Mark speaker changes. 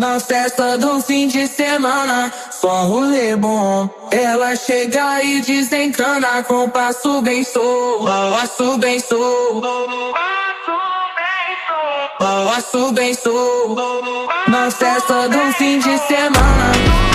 Speaker 1: Na festa do fim de semana, só rolê bom. Ela chega e desencana com passo bem solto, passo bem solto, passo bem solto. Na festa do fim de semana.